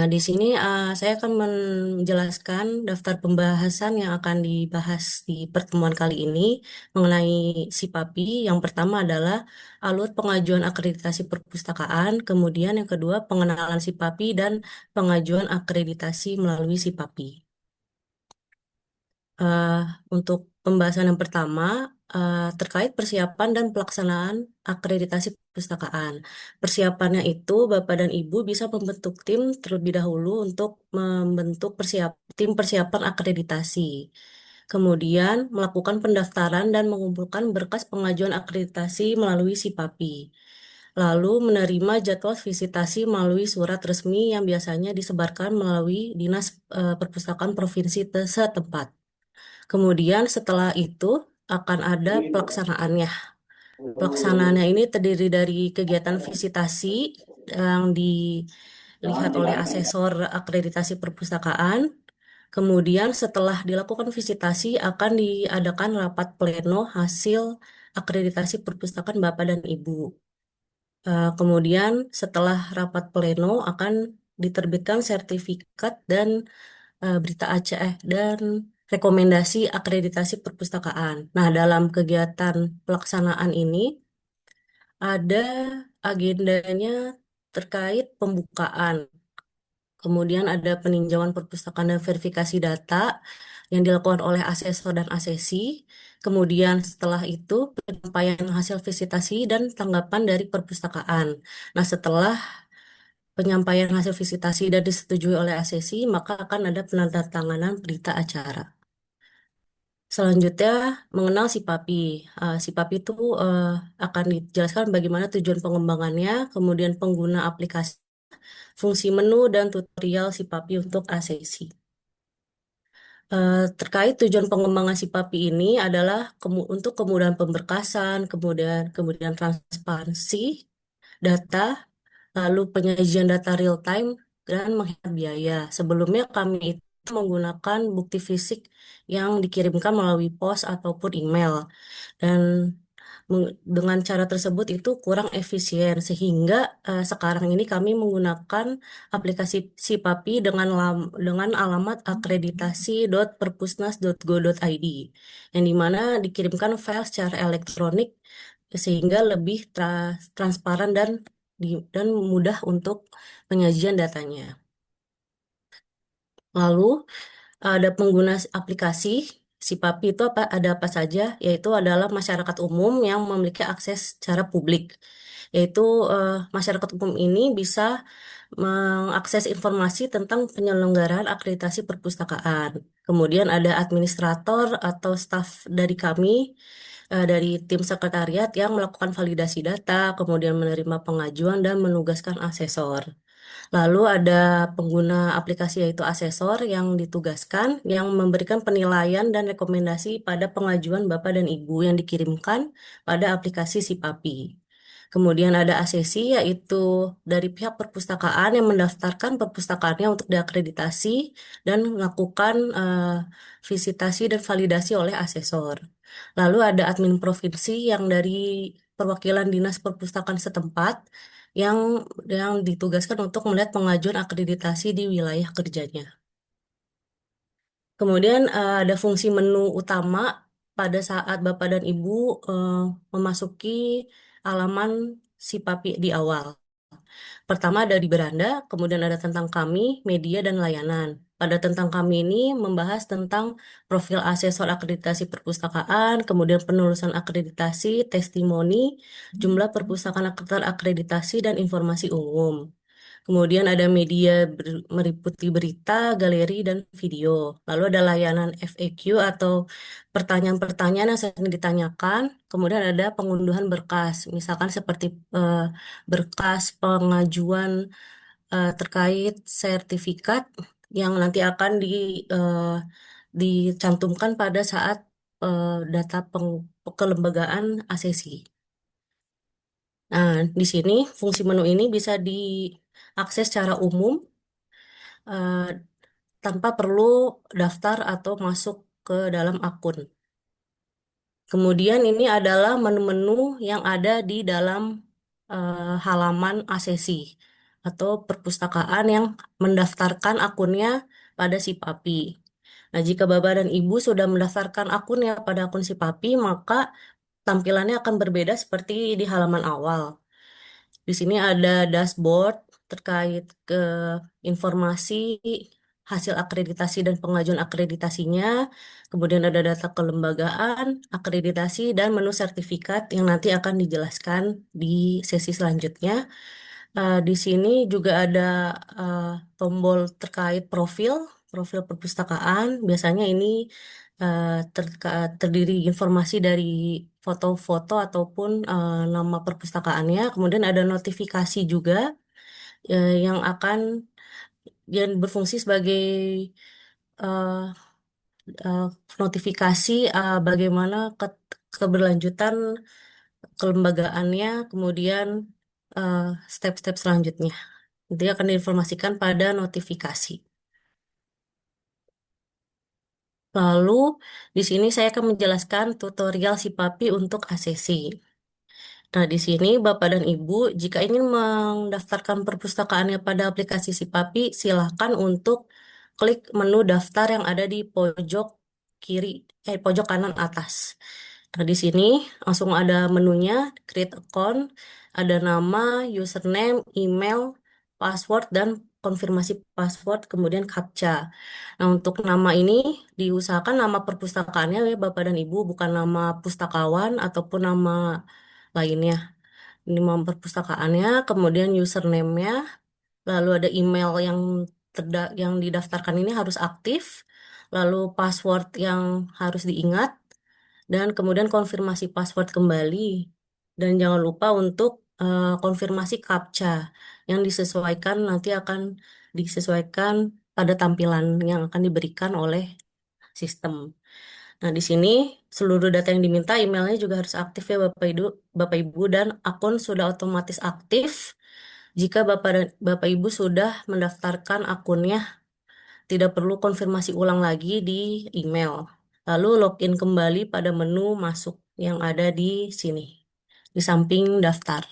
Di sini saya akan menjelaskan daftar pembahasan yang akan dibahas di pertemuan kali ini mengenai SIPAPI. Yang pertama adalah alur pengajuan akreditasi perpustakaan, kemudian yang kedua pengenalan SIPAPI dan pengajuan akreditasi melalui SIPAPI. Eh, untuk pembahasan yang pertama, terkait persiapan dan pelaksanaan akreditasi perpustakaan. Persiapannya itu, Bapak dan Ibu bisa membentuk tim terlebih dahulu untuk membentuk tim persiapan akreditasi. Kemudian, melakukan pendaftaran dan mengumpulkan berkas pengajuan akreditasi melalui SIPAPI. Lalu menerima jadwal visitasi melalui surat resmi yang biasanya disebarkan melalui Dinas Perpustakaan Provinsi setempat. Kemudian setelah itu akan ada pelaksanaannya. Pelaksanaannya ini terdiri dari kegiatan visitasi yang dilihat oleh asesor akreditasi perpustakaan. Kemudian setelah dilakukan visitasi akan diadakan rapat pleno hasil akreditasi perpustakaan Bapak dan Ibu. Kemudian setelah rapat pleno akan diterbitkan sertifikat dan berita ACE dan rekomendasi akreditasi perpustakaan. Nah, dalam kegiatan pelaksanaan ini ada agendanya terkait pembukaan. Kemudian ada peninjauan perpustakaan dan verifikasi data yang dilakukan oleh asesor dan asesi. Kemudian setelah itu penyampaian hasil visitasi dan tanggapan dari perpustakaan. Nah, setelah penyampaian hasil visitasi dan disetujui oleh asesi, maka akan ada penandatanganan berita acara. Selanjutnya, mengenal si papi. Si papi itu eh, akan dijelaskan bagaimana tujuan pengembangannya, kemudian pengguna aplikasi, fungsi menu, dan tutorial si papi untuk ACC. Terkait tujuan pengembangan si papi ini adalah untuk kemudahan pemberkasan, kemudian kemudian transparansi data, lalu penyajian data real time, dan menghemat biaya. Sebelumnya kami itu menggunakan bukti fisik yang dikirimkan melalui pos ataupun email. Dan dengan cara tersebut itu kurang efisien, sehingga sekarang ini kami menggunakan aplikasi Sipapi dengan alamat akreditasi.perpusnas.go.id, yang dimana dikirimkan file secara elektronik sehingga lebih transparan dan mudah untuk penyajian datanya. Lalu ada pengguna aplikasi Sipapi itu ada apa saja? Yaitu adalah masyarakat umum yang memiliki akses secara publik. Yaitu masyarakat umum ini bisa mengakses informasi tentang penyelenggaraan akreditasi perpustakaan. Kemudian ada administrator atau staf dari kami, dari tim sekretariat yang melakukan validasi data, kemudian menerima pengajuan dan menugaskan asesor. Lalu ada pengguna aplikasi yaitu asesor yang ditugaskan yang memberikan penilaian dan rekomendasi pada pengajuan Bapak dan Ibu yang dikirimkan pada aplikasi Sipapi. Kemudian ada asesi yaitu dari pihak perpustakaan yang mendaftarkan perpustakaannya untuk diakreditasi dan melakukan visitasi dan validasi oleh asesor. Lalu ada admin provinsi yang dari perwakilan dinas perpustakaan setempat yang yang ditugaskan untuk melihat pengajuan akreditasi di wilayah kerjanya. Kemudian ada fungsi menu utama pada saat Bapak dan Ibu eh, memasuki halaman si papi di awal. Pertama ada di beranda, kemudian ada tentang kami, media, dan layanan. Pada tentang kami ini membahas tentang profil asesor akreditasi perpustakaan, kemudian penulisan akreditasi, testimoni, jumlah perpustakaan terakreditasi, dan informasi umum. Kemudian ada media meliputi berita, galeri, dan video. Lalu ada layanan FAQ atau pertanyaan-pertanyaan yang sering ditanyakan. Kemudian ada pengunduhan berkas, misalkan seperti eh, berkas pengajuan terkait sertifikat yang nanti akan eh, dicantumkan pada saat data kelembagaan asesi. Nah, di sini fungsi menu ini bisa diakses secara umum eh, tanpa perlu daftar atau masuk ke dalam akun. Kemudian ini adalah menu-menu yang ada di dalam halaman asesi. atau perpustakaan yang mendaftarkan akunnya pada si Papi. Nah, jika Bapak dan Ibu sudah mendaftarkan akunnya pada akun si Papi, maka tampilannya akan berbeda seperti di halaman awal. Di sini ada dashboard terkait ke informasi hasil akreditasi dan pengajuan akreditasinya. Kemudian ada data kelembagaan, akreditasi, dan menu sertifikat yang nanti akan dijelaskan di sesi selanjutnya. Di sini juga ada eh, tombol terkait profil perpustakaan. Biasanya ini terdiri informasi dari foto-foto ataupun nama perpustakaannya. Kemudian ada notifikasi juga yang akan yang berfungsi sebagai eh, eh, notifikasi bagaimana keberlanjutan kelembagaannya, kemudian eh, step-step selanjutnya. Nanti akan diinformasikan pada notifikasi. Lalu, di sini saya akan menjelaskan tutorial si Papi untuk ACC. Nah, di sini Bapak dan Ibu, jika ingin mendaftarkan perpustakaannya pada aplikasi si Papi, silakan untuk klik menu daftar yang ada di pojok kiri, pojok kanan atas. Nah, di sini langsung ada menunya, create account, ada nama, username, email, password, dan konfirmasi password, kemudian CAPTCHA. Nah, untuk nama ini diusahakan nama perpustakaannya ya Bapak dan Ibu, bukan nama pustakawan ataupun nama lainnya. Ini nama perpustakaannya, kemudian username-nya, lalu ada email yang didaftarkan ini harus aktif, lalu password yang harus diingat, dan kemudian konfirmasi password kembali. Dan jangan lupa untuk konfirmasi CAPTCHA yang disesuaikan nanti akan disesuaikan pada tampilan yang akan diberikan oleh sistem. Nah, di sini seluruh data yang diminta emailnya juga harus aktif ya Bapak Ibu dan akun sudah otomatis aktif jika Bapak Ibu sudah mendaftarkan akunnya, tidak perlu konfirmasi ulang lagi di email. Lalu login kembali pada menu masuk yang ada di sini, di samping daftar.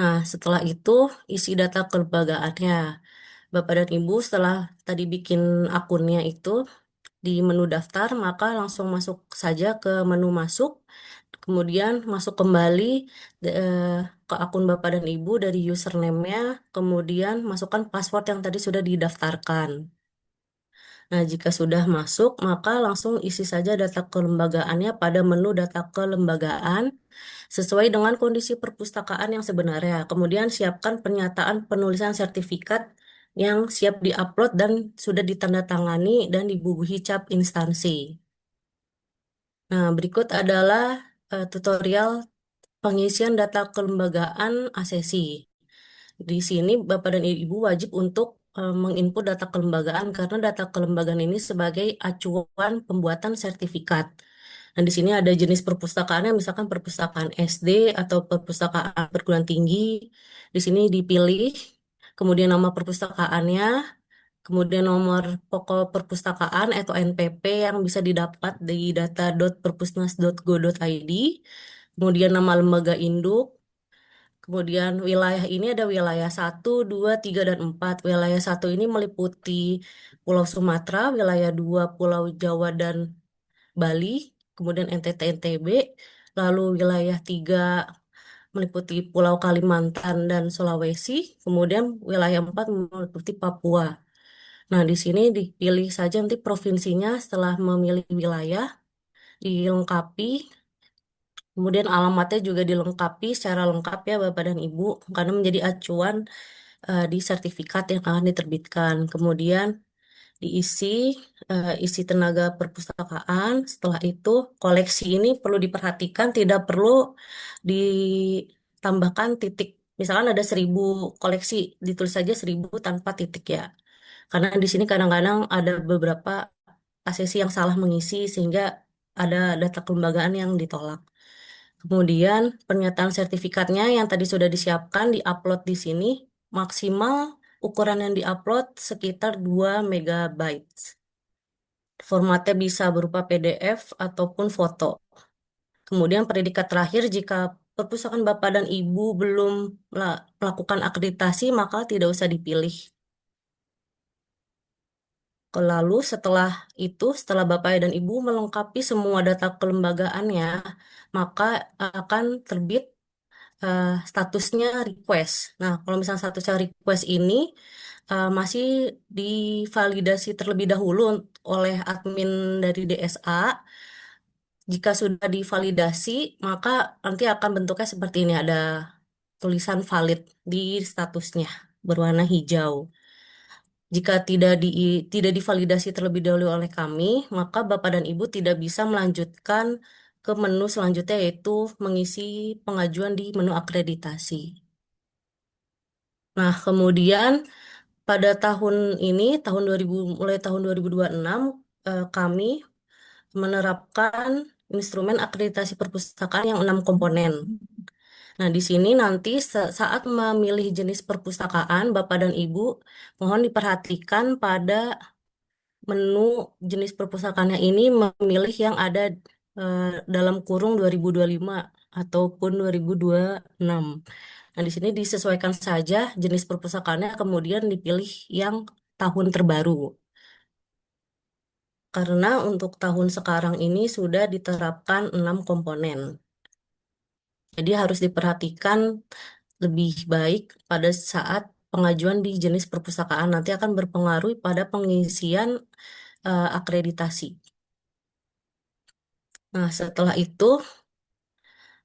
Nah, setelah itu isi data kelembagaannya. Bapak dan Ibu setelah tadi bikin akunnya itu di menu daftar, maka langsung masuk saja ke menu masuk, kemudian masuk kembali eh, ke akun Bapak dan Ibu dari username-nya, kemudian masukkan password yang tadi sudah didaftarkan. Nah, jika sudah masuk, maka langsung isi saja data kelembagaannya pada menu data kelembagaan sesuai dengan kondisi perpustakaan yang sebenarnya. Kemudian siapkan pernyataan penulisan sertifikat yang siap diupload dan sudah ditandatangani dan dibubuhi cap instansi. Nah, berikut adalah tutorial pengisian data kelembagaan ASESI. Di sini Bapak dan Ibu wajib untuk menginput data kelembagaan karena data kelembagaan ini sebagai acuan pembuatan sertifikat. Nah, di sini ada jenis perpustakaannya, misalkan perpustakaan SD atau perpustakaan perguruan tinggi. Di sini dipilih, kemudian nama perpustakaannya, kemudian nomor pokok perpustakaan atau NPP yang bisa didapat di data.perpusnas.go.id, kemudian nama lembaga induk, kemudian wilayah ini ada wilayah 1, 2, 3, dan 4. Wilayah 1 ini meliputi Pulau Sumatera, wilayah 2 Pulau Jawa dan Bali, kemudian NTT NTB, lalu wilayah 3 meliputi Pulau Kalimantan dan Sulawesi, kemudian wilayah 4 meliputi Papua. Nah, di sini dipilih saja nanti provinsinya setelah memilih wilayah, dilengkapi, kemudian alamatnya juga dilengkapi secara lengkap ya Bapak dan Ibu, karena menjadi acuan di sertifikat yang akan diterbitkan. Kemudian diisi isi tenaga perpustakaan. Setelah itu koleksi ini perlu diperhatikan, tidak perlu ditambahkan titik. Misalkan ada 1.000 koleksi, ditulis saja 1.000 tanpa titik ya. Karena di sini kadang-kadang ada beberapa asesi yang salah mengisi sehingga ada data kelembagaan yang ditolak. Kemudian pernyataan sertifikatnya yang tadi sudah disiapkan diupload di sini maksimal ukuran yang diupload sekitar 2 megabytes. Formatnya bisa berupa PDF ataupun foto. Kemudian predikat terakhir jika perpustakaan Bapak dan Ibu belum melakukan akreditasi, maka tidak usah dipilih. Lalu setelah Bapak dan Ibu melengkapi semua data kelembagaannya, maka akan terbit statusnya request. Nah, kalau misalnya statusnya request ini masih divalidasi terlebih dahulu oleh admin dari DSA. Jika sudah divalidasi, maka nanti akan bentuknya seperti ini, ada tulisan valid di statusnya berwarna hijau. Jika tidak divalidasi terlebih dahulu oleh kami, maka Bapak dan Ibu tidak bisa melanjutkan ke menu selanjutnya, yaitu mengisi pengajuan di menu akreditasi. Nah, kemudian pada tahun ini, mulai tahun 2026, kami menerapkan instrumen akreditasi perpustakaan yang 6 komponen. Nah, di sini nanti saat memilih jenis perpustakaan, Bapak dan Ibu mohon diperhatikan pada menu jenis perpustakaannya ini memilih yang ada eh, dalam kurung 2025 ataupun 2026. Nah, di sini disesuaikan saja jenis perpustakaannya, kemudian dipilih yang tahun terbaru. Karena untuk tahun sekarang ini sudah diterapkan 6 komponen. Jadi harus diperhatikan lebih baik pada saat pengajuan di jenis perpustakaan. Nanti akan berpengaruh pada pengisian akreditasi. Nah, setelah itu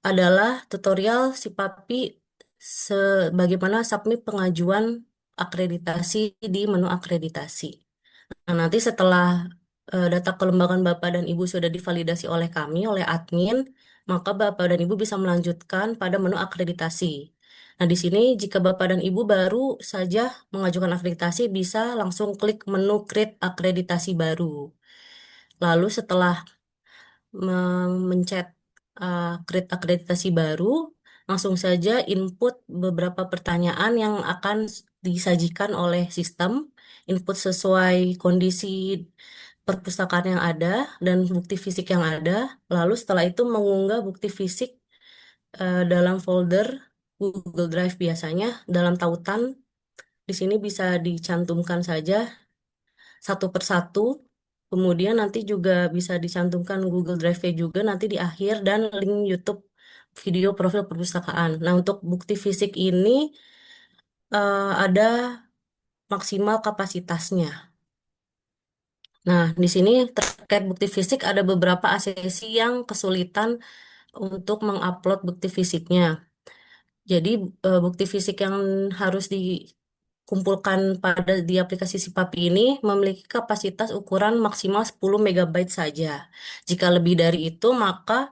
adalah tutorial si Papi sebagaimana submit pengajuan akreditasi di menu akreditasi. Nah, nanti setelah data kelembagaan Bapak dan Ibu sudah divalidasi oleh kami, oleh admin, maka Bapak dan Ibu bisa melanjutkan pada menu akreditasi. Nah, di sini jika Bapak dan Ibu baru saja mengajukan akreditasi, bisa langsung klik menu Create Akreditasi Baru. Lalu setelah mencet create akreditasi baru, langsung saja input beberapa pertanyaan yang akan disajikan oleh sistem, input sesuai kondisi perpustakaan yang ada dan bukti fisik yang ada. Lalu setelah itu mengunggah bukti fisik dalam folder Google Drive biasanya dalam tautan. Di sini bisa dicantumkan saja satu persatu. Kemudian nanti juga bisa dicantumkan Google Drive-nya juga nanti di akhir dan link YouTube video profil perpustakaan. Nah, untuk bukti fisik ini ada maksimal kapasitasnya. Nah, di sini terkait bukti fisik ada beberapa ACC yang kesulitan untuk mengupload bukti fisiknya. Jadi bukti fisik yang harus dikumpulkan di aplikasi Sipapi ini memiliki kapasitas ukuran maksimal 10 megabyte saja. Jika lebih dari itu maka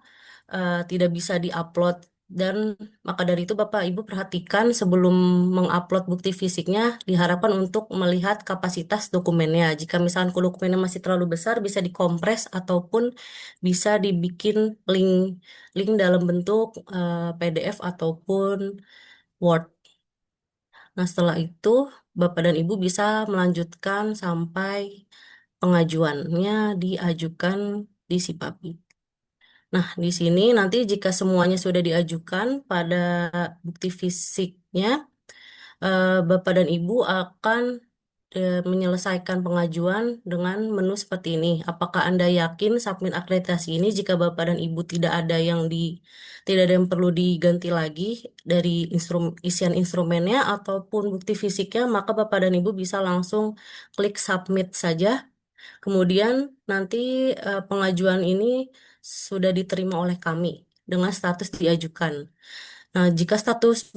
tidak bisa diupload, dan maka dari itu Bapak Ibu perhatikan sebelum mengupload bukti fisiknya diharapkan untuk melihat kapasitas dokumennya. Jika misalkan dokumennya masih terlalu besar bisa dikompres ataupun bisa dibikin link link dalam bentuk PDF ataupun Word. Nah, setelah itu Bapak dan Ibu bisa melanjutkan sampai pengajuannya diajukan di Sipapi. Nah, di sini nanti jika semuanya sudah diajukan pada bukti fisiknya, Bapak dan Ibu akan menyelesaikan pengajuan dengan menu seperti ini. Apakah Anda yakin submit akreditasi ini jika Bapak dan Ibu tidak ada yang perlu diganti lagi dari isian instrumennya ataupun bukti fisiknya, maka Bapak dan Ibu bisa langsung klik submit saja. Kemudian nanti pengajuan ini sudah diterima oleh kami dengan status diajukan. Nah, jika status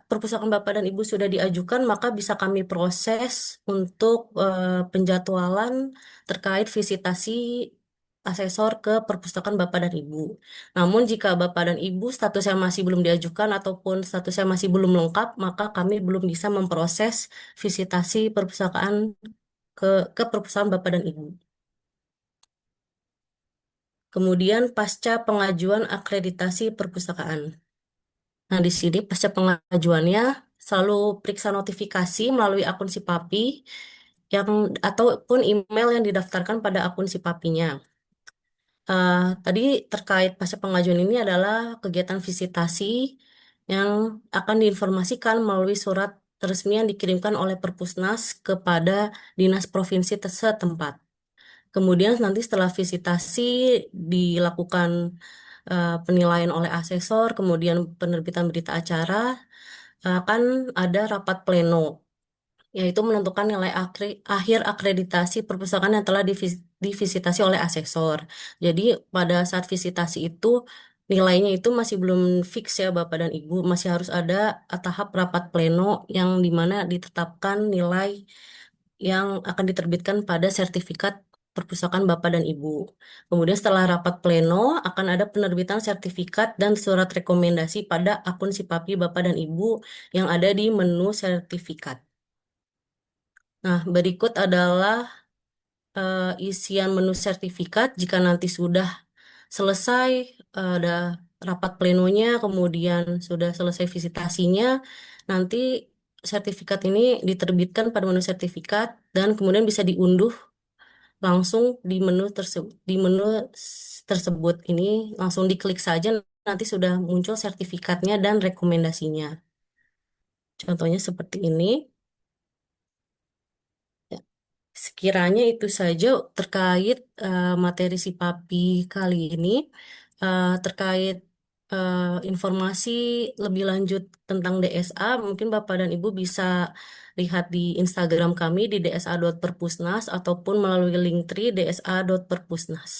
perpustakaan Bapak dan Ibu sudah diajukan, maka bisa kami proses untuk penjadwalan terkait visitasi asesor ke perpustakaan Bapak dan Ibu. Namun, jika Bapak dan Ibu statusnya masih belum diajukan ataupun statusnya masih belum lengkap, maka kami belum bisa memproses visitasi perpustakaan ke perpustakaan Bapak dan Ibu. Kemudian pasca pengajuan akreditasi perpustakaan. Nah, di sini pasca pengajuannya selalu periksa notifikasi melalui akun Sipapi yang ataupun email yang didaftarkan pada akun Sipapinya. Eh, Tadi terkait pasca pengajuan ini adalah kegiatan visitasi yang akan diinformasikan melalui surat resmi yang dikirimkan oleh Perpusnas kepada dinas provinsi setempat. Kemudian nanti setelah visitasi dilakukan penilaian oleh asesor, kemudian penerbitan berita acara, akan ada rapat pleno, yaitu menentukan nilai akhir akreditasi perpustakaan yang telah divisitasi oleh asesor. Jadi pada saat visitasi itu nilainya itu masih belum fix ya Bapak dan Ibu, masih harus ada tahap rapat pleno yang dimana ditetapkan nilai yang akan diterbitkan pada sertifikat perpustakaan Bapak dan Ibu. Kemudian setelah rapat pleno akan ada penerbitan sertifikat dan surat rekomendasi pada akun Sipapi Bapak dan Ibu yang ada di menu sertifikat. Nah, berikut adalah isian menu sertifikat jika nanti sudah selesai ada rapat plenonya, kemudian sudah selesai visitasinya, nanti sertifikat ini diterbitkan pada menu sertifikat dan kemudian bisa diunduh langsung di menu tersebut. Di menu tersebut ini langsung diklik saja nanti sudah muncul sertifikatnya dan rekomendasinya. Contohnya seperti ini. Sekiranya itu saja terkait materi si Papi kali ini. Terkait informasi lebih lanjut tentang DSA, mungkin Bapak dan Ibu bisa lihat di Instagram kami di dsa.perpusnas ataupun melalui link tree dsa.perpusnas.